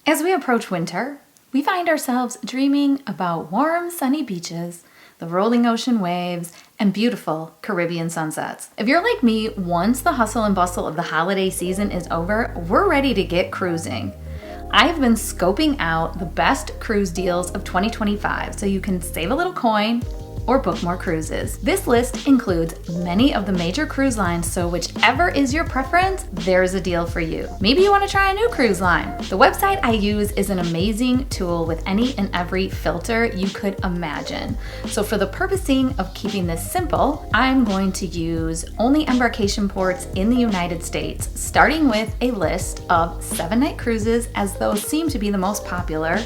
As we approach winter, we find ourselves dreaming about warm, sunny beaches, the rolling ocean waves, and beautiful Caribbean sunsets. If you're like me, once the hustle and bustle of the holiday season is over, we're ready to get cruising. I've been scoping out the best cruise deals of 2025 so you can save a little coin or book more cruises. This list includes many of the major cruise lines, so whichever is your preference, there's a deal for you. Maybe you want to try a new cruise line. The website I use is an amazing tool with any and every filter you could imagine. So for the purposing of keeping this simple, I'm going to use only embarkation ports in the United States, starting with a list of 7-night cruises as those seem to be the most popular,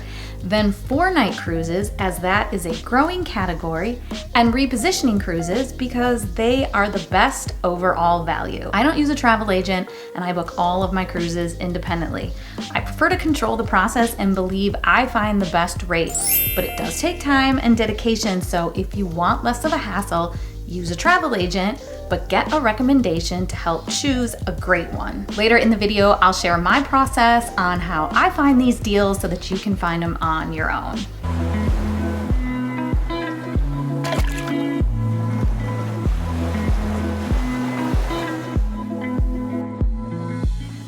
then 4-night cruises as that is a growing category, and repositioning cruises because they are the best overall value. I don't use a travel agent and I book all of my cruises independently. I prefer to control the process and believe I find the best rate, but it does take time and dedication, so if you want less of a hassle, use a travel agent, but get a recommendation to help choose a great one. Later in the video, I'll share my process on how I find these deals so that you can find them on your own.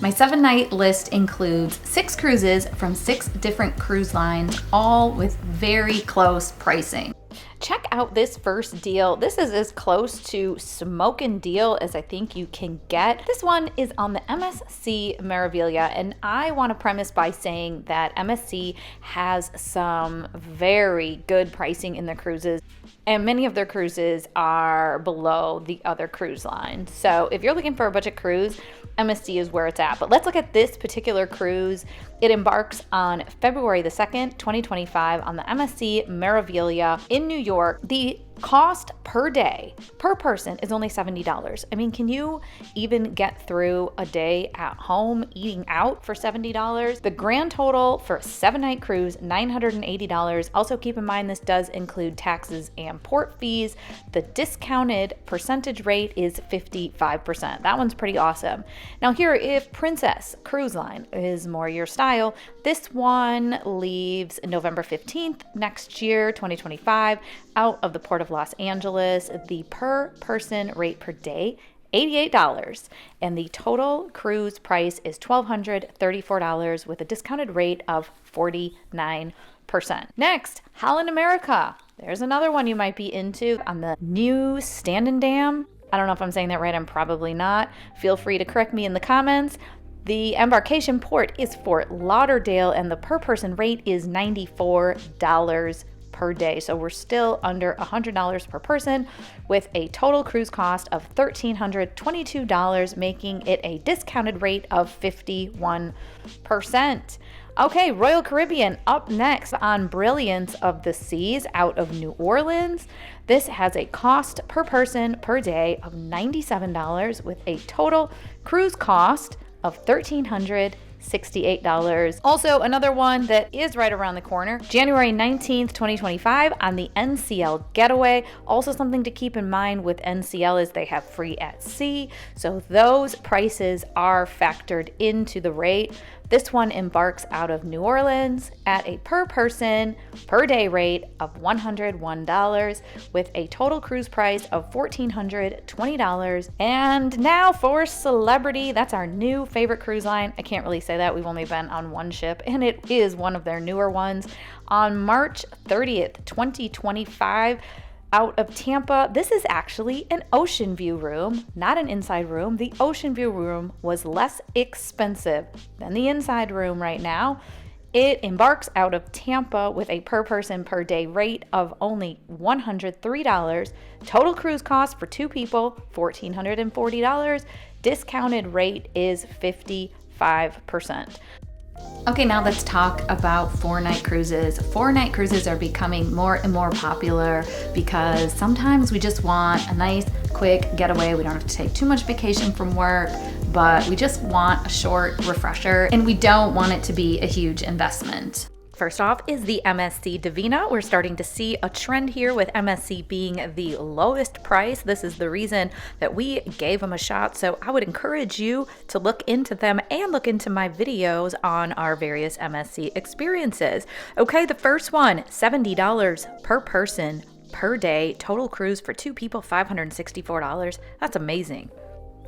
My 7-night list includes 6 cruises from 6 different cruise lines, all with very close pricing. Check out this first deal. This is as close to smokin' deal as I think you can get. This one is on the MSC Meraviglia, and I want to premise by saying that MSC has some very good pricing in the cruises, and many of their cruises are below the other cruise lines. So if you're looking for a budget cruise, MSC is where it's at. But let's look at this particular cruise. It embarks on February the 2nd, 2025 on the MSC Meraviglia in New York. The cost per day, per person, is only $70. I mean, can you even get through a day at home eating out for $70? The grand total for a 7-night cruise, $980. Also keep in mind this does include taxes and port fees. The discounted percentage rate is 55%. That one's pretty awesome. Now here, if Princess Cruise Line is more your style, this one leaves November 15th next year, 2025, out of the Port of Los Angeles. The per person rate per day, $88, and the total cruise price is $1,234 with a discounted rate of 49%. Next, Holland America. There's another one you might be into on the new Stand Dam. I don't know if I'm saying that right. I'm probably not. Feel free to correct me in the comments. The embarkation port is Fort Lauderdale, and the per person rate is $94 per day. So we're still under $100 per person with a total cruise cost of $1,322, making it a discounted rate of 51%. Okay, Royal Caribbean up next on Brilliance of the Seas out of New Orleans. This has a cost per person per day of $97 with a total cruise cost of $1,368. Also, another one that is right around the corner, January 19th, 2025 on the NCL Getaway. Also something to keep in mind with NCL is they have free at sea, so those prices are factored into the rate. This one embarks out of New Orleans at a per person per day rate of $101 with a total cruise price of $1,420. And now for Celebrity, that's our new favorite cruise line. I can't really say that. We've only been on one ship, and it is one of their newer ones. On March 30th, 2025, out of Tampa. This is actually an ocean view room, not an inside room. The ocean view room was less expensive than the inside room right now. It embarks out of Tampa with a per person per day rate of only $103. Total cruise cost for 2 people, $1,440. Discounted rate is 55%. Okay, now let's talk about 4-night cruises. 4-night cruises are becoming more and more popular because sometimes we just want a nice, quick getaway. We don't have to take too much vacation from work, but we just want a short refresher, and we don't want it to be a huge investment. First off is the MSC Divina. We're starting to see a trend here with MSC being the lowest price. This is the reason that we gave them a shot. So I would encourage you to look into them and look into my videos on our various MSC experiences. Okay, the first one, $70 per person per day. Total cruise for 2 people, $564. That's amazing.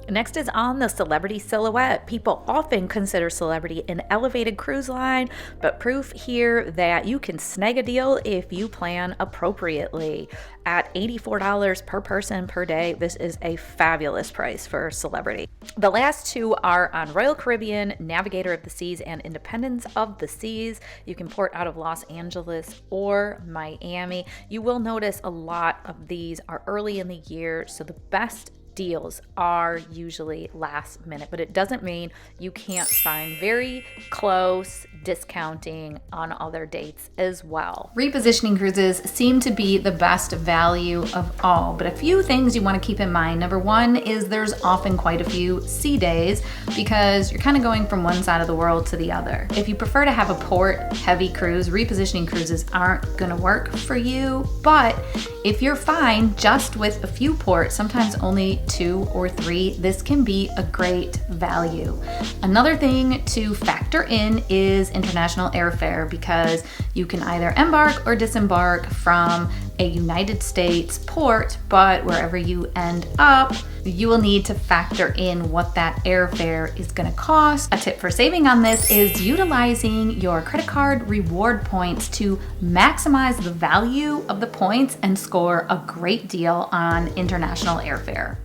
Next is on the Celebrity Silhouette. People often consider Celebrity an elevated cruise line, but proof here that you can snag a deal if you plan appropriately. At $84 per person per day, this is a fabulous price for Celebrity. The last two are on Royal Caribbean, Navigator of the Seas, and Independence of the Seas. You can port out of Los Angeles or Miami. You will notice a lot of these are early in the year, so the best deals are usually last minute, but it doesn't mean you can't find very close discounting on other dates as well. Repositioning cruises seem to be the best value of all, but a few things you want to keep in mind. Number one is there's often quite a few sea days because you're kind of going from one side of the world to the other. If you prefer to have a port heavy cruise, repositioning cruises aren't going to work for you, but if you're fine just with a few ports, sometimes only 2 or 3, this can be a great value. Another thing to factor in is international airfare, because you can either embark or disembark from a United States port, but wherever you end up, you will need to factor in what that airfare is going to cost. A tip for saving on this is utilizing your credit card reward points to maximize the value of the points and score a great deal on international airfare.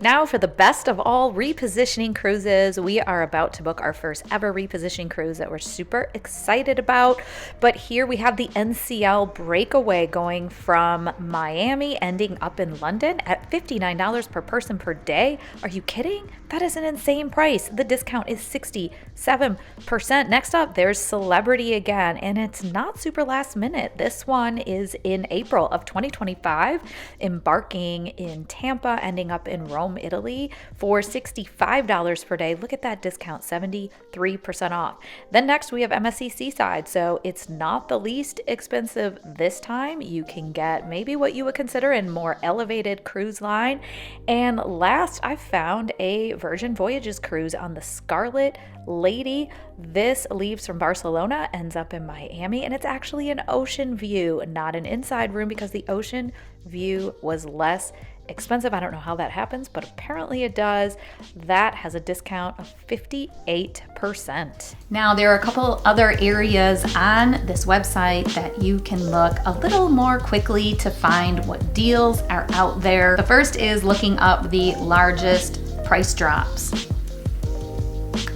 Now for the best of all repositioning cruises. We are about to book our first ever repositioning cruise that we're super excited about. But here we have the NCL Breakaway going from Miami ending up in London at $59 per person per day. Are you kidding? That is an insane price. The discount is 67%. Next up, there's Celebrity again, and it's not super last minute. This one is in April of 2025, embarking in Tampa, ending up in Rome, Italy for $65 per day. Look at that discount, 73% off. Then next we have MSC Seaside. So it's not the least expensive this time. You can get maybe what you would consider a more elevated cruise line. And last, I found a Virgin Voyages cruise on the Scarlet Lady. This leaves from Barcelona, ends up in Miami, and it's actually an ocean view, not an inside room, because the ocean view was less expensive. I don't know how that happens, but apparently it does. That has a discount of 58%. Now, there are a couple other areas on this website that you can look a little more quickly to find what deals are out there. The first is looking up the largest price drops.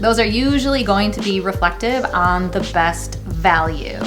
Those are usually going to be reflective on the best value.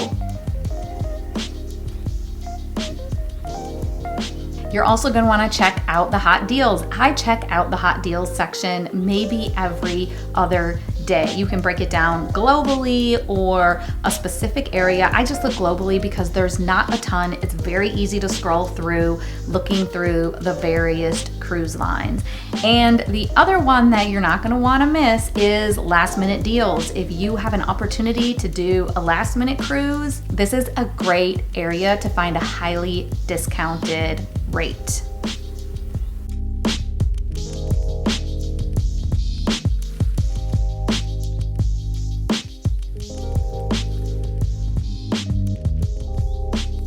You're also going to want to check out the hot deals. I check out the hot deals section maybe every other day. You can break it down globally or a specific area. I just look globally because there's not a ton. It's very easy to scroll through, looking through the various cruise lines. And the other one that you're not going to want to miss is last minute deals. If you have an opportunity to do a last minute cruise, this is a great area to find a highly discounted rate.